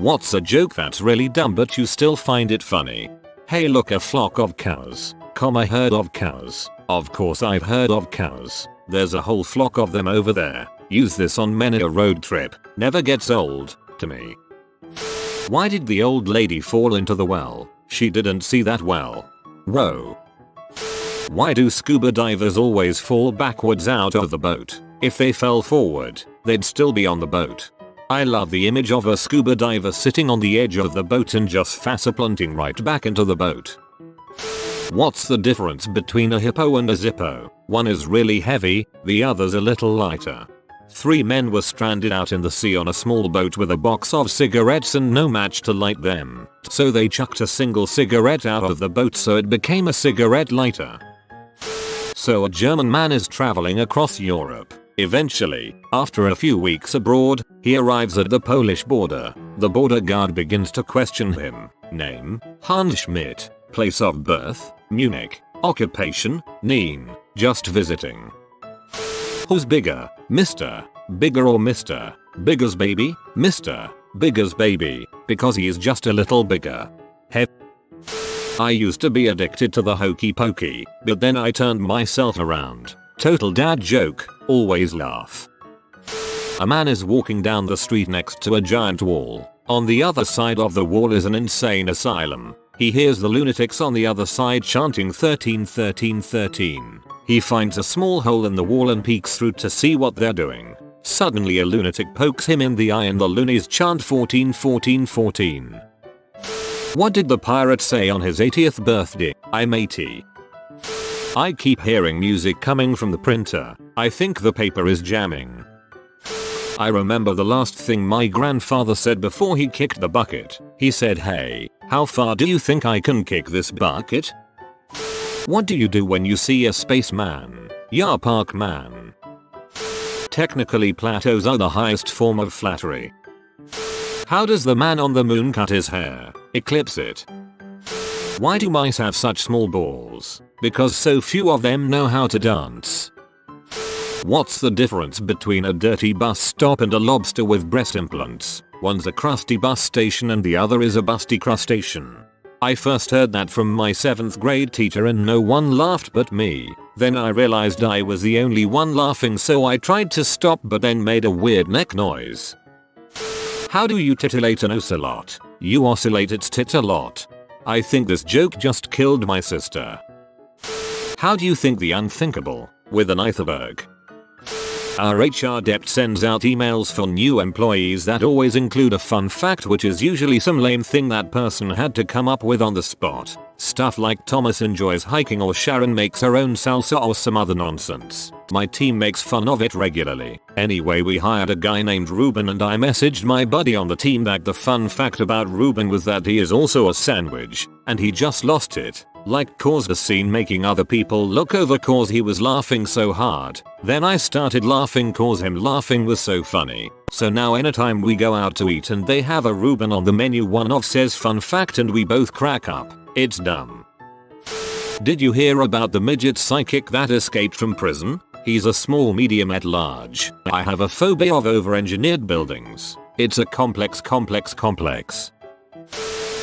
What's a joke that's really dumb but you still find it funny? Hey, look, a flock of cows, a herd of cows. Of course I've heard of cows. There's a whole flock of them over there. Use this on many a road trip. Never gets old to me. Why did the old lady fall into the well? She didn't see that well. Row. Why do scuba divers always fall backwards out of the boat? If they fell forward, they'd still be on the boat. I love the image of a scuba diver sitting on the edge of the boat and just face-planting right back into the boat. What's the difference between a hippo and a zippo? One is really heavy, the other's a little lighter. 3 men were stranded out in the sea on a small boat with a box of cigarettes and no match to light them. So they chucked a single cigarette out of the boat so it became a cigarette lighter. So a German man is traveling across Europe. Eventually, after a few weeks abroad, he arrives at the Polish border. The border guard begins to question him. Name: Hans Schmidt. Place of birth: Munich. Occupation: Neen. Just visiting. Who's bigger, Mr. Bigger or Mr. Bigger's baby? Mr. Bigger's baby, because he is just a little bigger. I used to be addicted to the hokey pokey, but then I turned myself around. Total dad joke, always laugh. A man is walking down the street next to a giant wall. On the other side of the wall is an insane asylum. He hears the lunatics on the other side chanting 13 13 13. He finds a small hole in the wall and peeks through to see what they're doing. Suddenly a lunatic pokes him in the eye and the loonies chant 14 14 14. What did the pirate say on his 80th birthday? I'm 80. I keep hearing music coming from the printer. I think the paper is jamming. I remember the last thing my grandfather said before he kicked the bucket. He said, "Hey, how far do you think I can kick this bucket?" What do you do when you see a spaceman? Ya park man. Technically plateaus are the highest form of flattery. How does the man on the moon cut his hair? Eclipse it. Why do mice have such small balls? Because so few of them know how to dance. What's the difference between a dirty bus stop and a lobster with breast implants? One's a crusty bus station and the other is a busty crustacean. I first heard that from my 7th grade teacher and no one laughed but me. Then I realized I was the only one laughing, so I tried to stop but then made a weird neck noise. How do you titillate an ocelot? You oscillate its tit a lot. I think this joke just killed my sister. How do you think the unthinkable? With an iceberg. Our HR dept sends out emails for new employees that always include a fun fact, which is usually some lame thing that person had to come up with on the spot. Stuff like Thomas enjoys hiking or Sharon makes her own salsa or some other nonsense. My team makes fun of it regularly. Anyway, we hired a guy named Ruben and I messaged my buddy on the team that the fun fact about Ruben was that he is also a sandwich, and he just lost it. Like, caused a scene making other people look over cause he was laughing so hard. Then I started laughing cause him laughing was so funny. So now anytime we go out to eat and they have a Reuben on the menu, one of says fun fact and we both crack up. It's dumb. Did you hear about the midget psychic that escaped from prison? He's a small medium at large. I have a phobia of over-engineered buildings. It's a complex.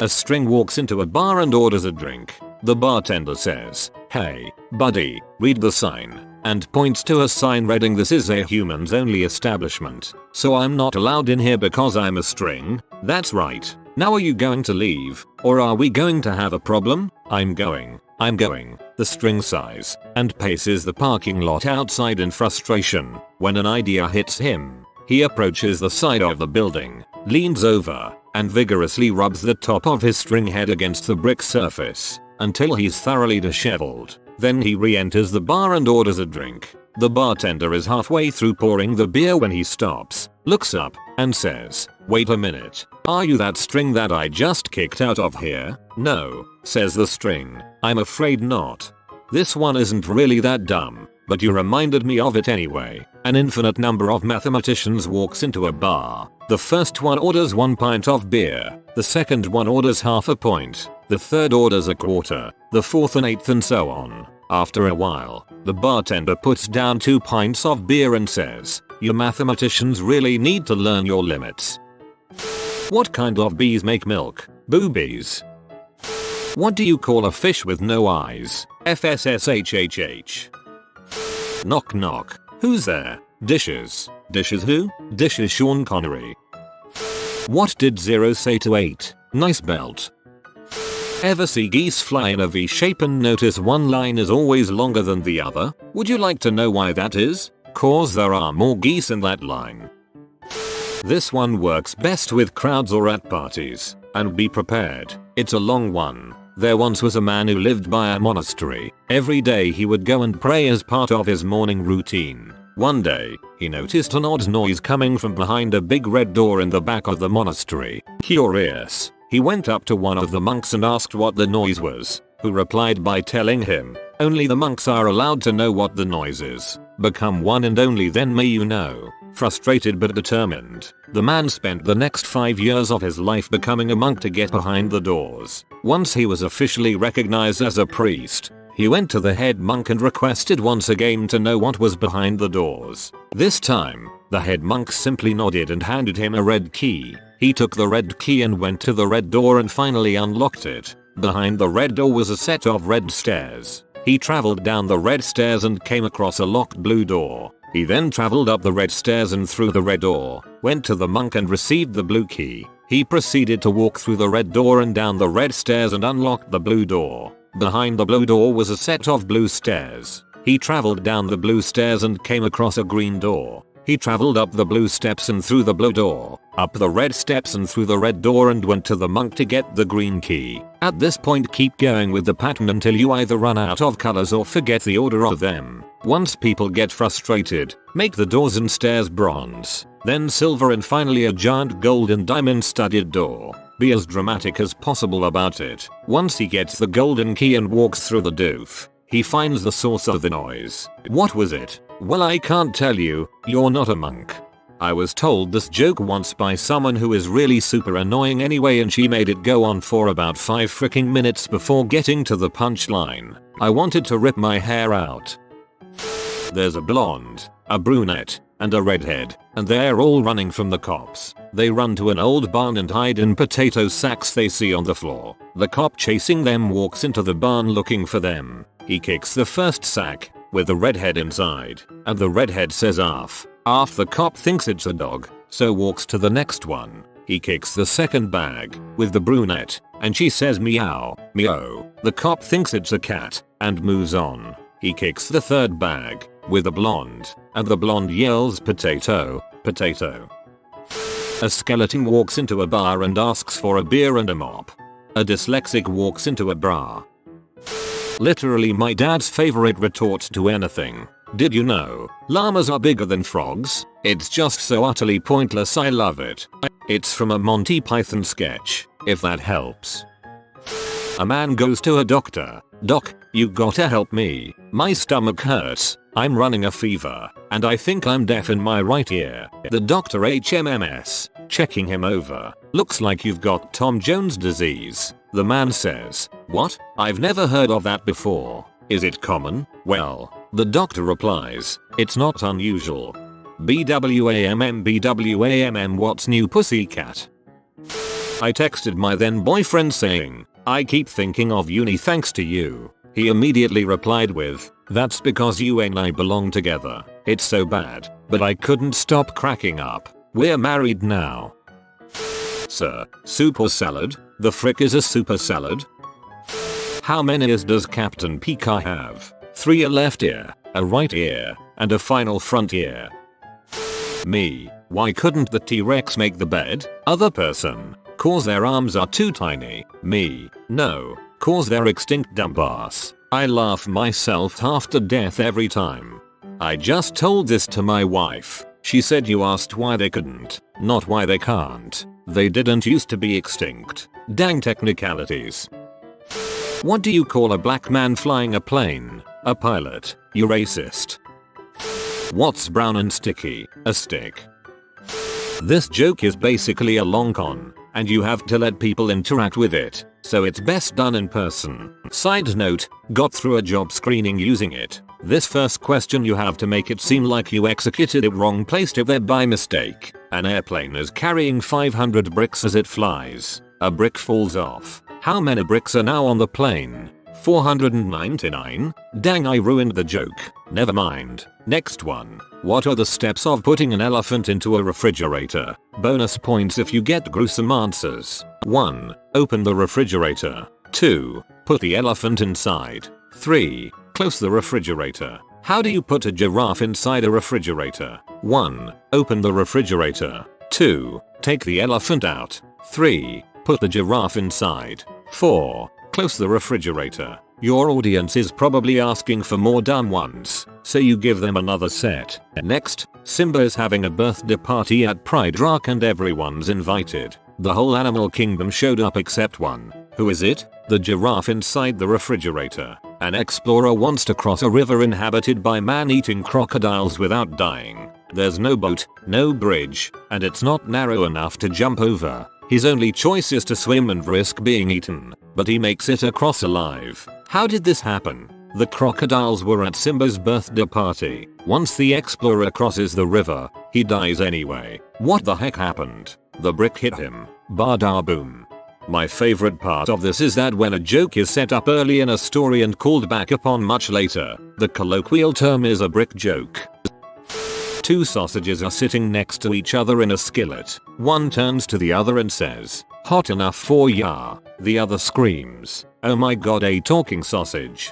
A string walks into a bar and orders a drink. The bartender says, "Hey, buddy, read the sign," and points to a sign reading, "This is a humans only establishment, so I'm not allowed in here because I'm a string." That's right. Now are you going to leave, or are we going to have a problem? I'm going. The string sighs and paces the parking lot outside in frustration when an idea hits him. He approaches the side of the building, leans over, and vigorously rubs the top of his string head against the brick surface until he's thoroughly disheveled. Then he re-enters the bar and orders a drink. The bartender is halfway through pouring the beer when he stops, looks up, and says, "Wait a minute. Are you that string that I just kicked out of here?" "No," says the string. "I'm afraid not. This one isn't really that dumb, but you reminded me of it anyway." An infinite number of mathematicians walks into a bar. The first one orders 1 pint of beer. The second one orders half a pint. The third orders a quarter. The fourth an eighth, and so on. After a while, the bartender puts down 2 pints of beer and says, "You mathematicians really need to learn your limits." What kind of bees make milk? Boobies. What do you call a fish with no eyes? FSSHHH. Knock knock. Who's there? Dishes. Dishes who? Dishes Sean Connery. What did 0 say to 8? Nice belt. Ever see geese fly in a V shape and notice one line is always longer than the other? Would you like to know why that is? Cause there are more geese in that line. This one works best with crowds or at parties. And be prepared, it's a long one. There once was a man who lived by a monastery. Every day he would go and pray as part of his morning routine. One day, he noticed an odd noise coming from behind a big red door in the back of the monastery. Curious, he went up to one of the monks and asked what the noise was, who replied by telling him, "Only the monks are allowed to know what the noise is. Become one and only then may you know." Frustrated but determined, the man spent the next 5 years of his life becoming a monk to get behind the doors. Once he was officially recognized as a priest, he went to the head monk and requested once again to know what was behind the doors. This time, the head monk simply nodded and handed him a red key. He took the red key and went to the red door and finally unlocked it. Behind the red door was a set of red stairs. He traveled down the red stairs and came across a locked blue door. He then traveled up the red stairs and through the red door, went to the monk and received the blue key. He proceeded to walk through the red door and down the red stairs and unlocked the blue door. Behind the blue door was a set of blue stairs. He traveled down the blue stairs and came across a green door. He traveled up the blue steps and through the blue door, up the red steps and through the red door and went to the monk to get the green key. At this point keep going with the pattern until you either run out of colors or forget the order of them. Once people get frustrated, make the doors and stairs bronze, then silver and finally a giant gold and diamond studded door. Be as dramatic as possible about it. Once he gets the golden key and walks through the doof, he finds the source of the noise. What was it? Well, I can't tell you, you're not a monk. I was told this joke once by someone who is really super annoying anyway, and she made it go on for about 5 freaking minutes before getting to the punchline. I wanted to rip my hair out. There's a blonde, a brunette, and a redhead, and they're all running from the cops. They run to an old barn and hide in potato sacks they see on the floor. The cop chasing them walks into the barn looking for them. He kicks the first sack, with the redhead inside, and the redhead says arf. Arf. The cop thinks it's a dog, so walks to the next one. He kicks the second bag, with the brunette, and she says meow, meow. The cop thinks it's a cat, and moves on. He kicks the third bag, with the blonde, and the blonde yells potato, potato. A skeleton walks into a bar and asks for a beer and a mop. A dyslexic walks into a bra. Literally my dad's favorite retort to anything. Did you know llamas are bigger than frogs? It's just so utterly pointless, I love it. It's from a Monty Python sketch, if that helps. A man goes to a doctor. Doc, you gotta help me. My stomach hurts. I'm running a fever, and I think I'm deaf in my right ear. The doctor HMMS, checking him over. Looks like you've got Tom Jones disease. The man says, what? I've never heard of that before. Is it common? Well, the doctor replies, it's not unusual. BWAMM what's new pussycat? I texted my then boyfriend saying, I keep thinking of uni thanks to you. He immediately replied with, that's because you and I belong together. It's so bad, but I couldn't stop cracking up. We're married now. Sir, soup or salad? The frick is a super salad? How many ears does Captain Pika have? 3, a left ear, a right ear, and a final front ear. Me, why couldn't the T-Rex make the bed? Other person, cause their arms are too tiny. Me, no, cause they're extinct dumbass. I laugh myself half to death every time. I just told this to my wife. She said you asked why they couldn't, not why they can't. They didn't used to be extinct. Dang technicalities. What do you call a black man flying a plane? A pilot. You racist. What's brown and sticky? A stick. This joke is basically a long con, and you have to let people interact with it, so it's best done in person. Side note, got through a job screening using it. This first question you have to make it seem like you executed it wrong, placed it there by mistake. An airplane is carrying 500 bricks as it flies. A brick falls off. How many bricks are now on the plane? 499? Dang, I ruined the joke. Never mind. Next one. What are the steps of putting an elephant into a refrigerator? Bonus points if you get gruesome answers. 1. Open the refrigerator. 2. Put the elephant inside. 3. Close the refrigerator. How do you put a giraffe inside a refrigerator? 1. Open the refrigerator. 2. Take the elephant out. 3. Put the giraffe inside. 4. Close the refrigerator. Your audience is probably asking for more dumb ones, so you give them another set. Next, Simba is having a birthday party at Pride Rock and everyone's invited. The whole animal kingdom showed up except one. Who is it? The giraffe inside the refrigerator. An explorer wants to cross a river inhabited by man-eating crocodiles without dying. There's no boat, no bridge, and it's not narrow enough to jump over. His only choice is to swim and risk being eaten, but he makes it across alive. How did this happen? The crocodiles were at Simba's birthday party. Once the explorer crosses the river, he dies anyway. What the heck happened? The brick hit him. Bada boom. My favorite part of this is that when a joke is set up early in a story and called back upon much later, the colloquial term is a brick joke. Two sausages are sitting next to each other in a skillet. One turns to the other and says, "Hot enough for ya." The other screams, "Oh my god, a talking sausage."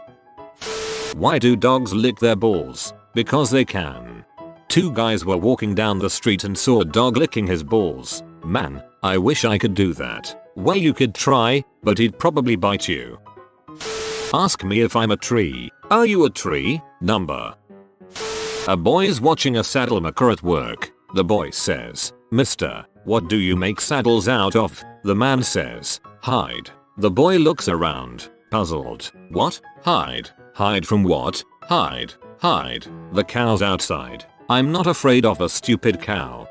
Why do dogs lick their balls? Because they can. Two guys were walking down the street and saw a dog licking his balls. Man, I wish I could do that. Well, you could try, but he'd probably bite you. Ask me if I'm a tree. Are you a tree? Number. A boy is watching a saddle maker at work. The boy says, "Mister, what do you make saddles out of?" The man says, "Hide." The boy looks around, puzzled. What? Hide? Hide from what? Hide. Hide. The cow's outside. I'm not afraid of a stupid cow.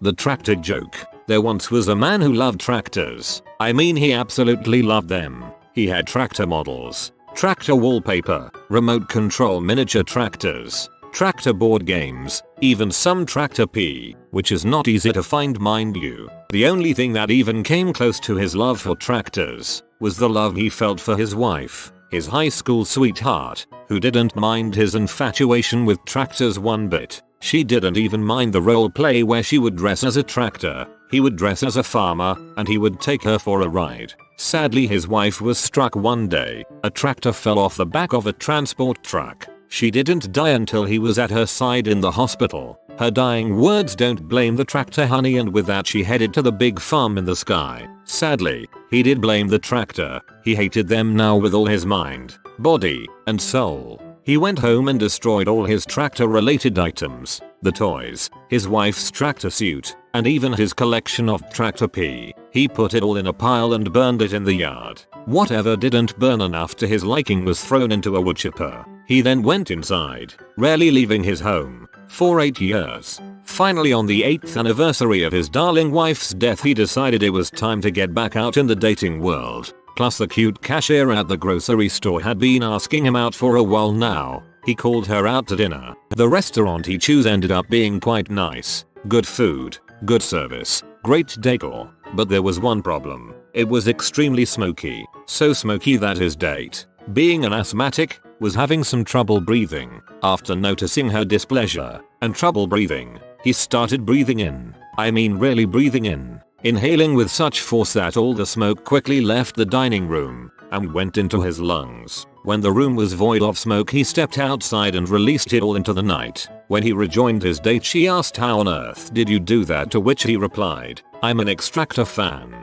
The tractor joke. There once was a man who loved tractors. I mean, he absolutely loved them. He had tractor models, tractor wallpaper, remote control miniature tractors, tractor board games, even some tractor pee, which is not easy to find, mind you. The only thing that even came close to his love for tractors was the love he felt for his wife, his high school sweetheart, who didn't mind his infatuation with tractors one bit. She didn't even mind the role play where she would dress as a tractor, he would dress as a farmer, and he would take her for a ride. Sadly, his wife was struck one day. A tractor fell off the back of a transport truck. She didn't die until he was at her side in the hospital. Her dying words, "Don't blame the tractor, honey," and with that she headed to the big farm in the sky. Sadly, he did blame the tractor. He hated them now with all his mind, body, and soul. He went home and destroyed all his tractor-related items, the toys, his wife's tractor suit, and even his collection of tractor pee. He put it all in a pile and burned it in the yard. Whatever didn't burn enough to his liking was thrown into a wood chipper. He then went inside, rarely leaving his home, for 8 years. Finally, on the 8th anniversary of his darling wife's death, he decided it was time to get back out in the dating world. Plus, the cute cashier at the grocery store had been asking him out for a while now. He called her out to dinner. The restaurant he chose ended up being quite nice. Good food, good service, great decor. But there was one problem. It was extremely smoky. So smoky that his date, being an asthmatic, was having some trouble breathing. After noticing her displeasure and trouble breathing, he started breathing in. I mean, really breathing in. Inhaling with such force that all the smoke quickly left the dining room and went into his lungs. When the room was void of smoke, he stepped outside and released it all into the night. When he rejoined his date, she asked, "How on earth did you do that?" To which he replied, "I'm an Extractor fan."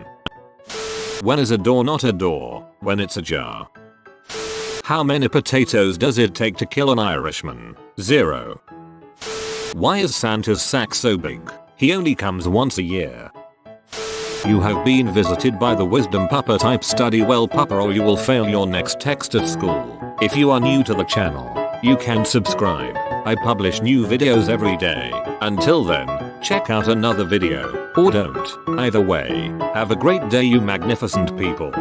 When is a door not a door? When it's a jar. How many potatoes does it take to kill an Irishman? 0. Why is Santa's sack so big? He only comes once a year. You have been visited by the wisdom pupper type. Study well, pupper, or you will fail your next text at school. If you are new to the channel, you can subscribe. I publish new videos every day. Until then, check out another video, or don't. Either way, have a great day, you magnificent people.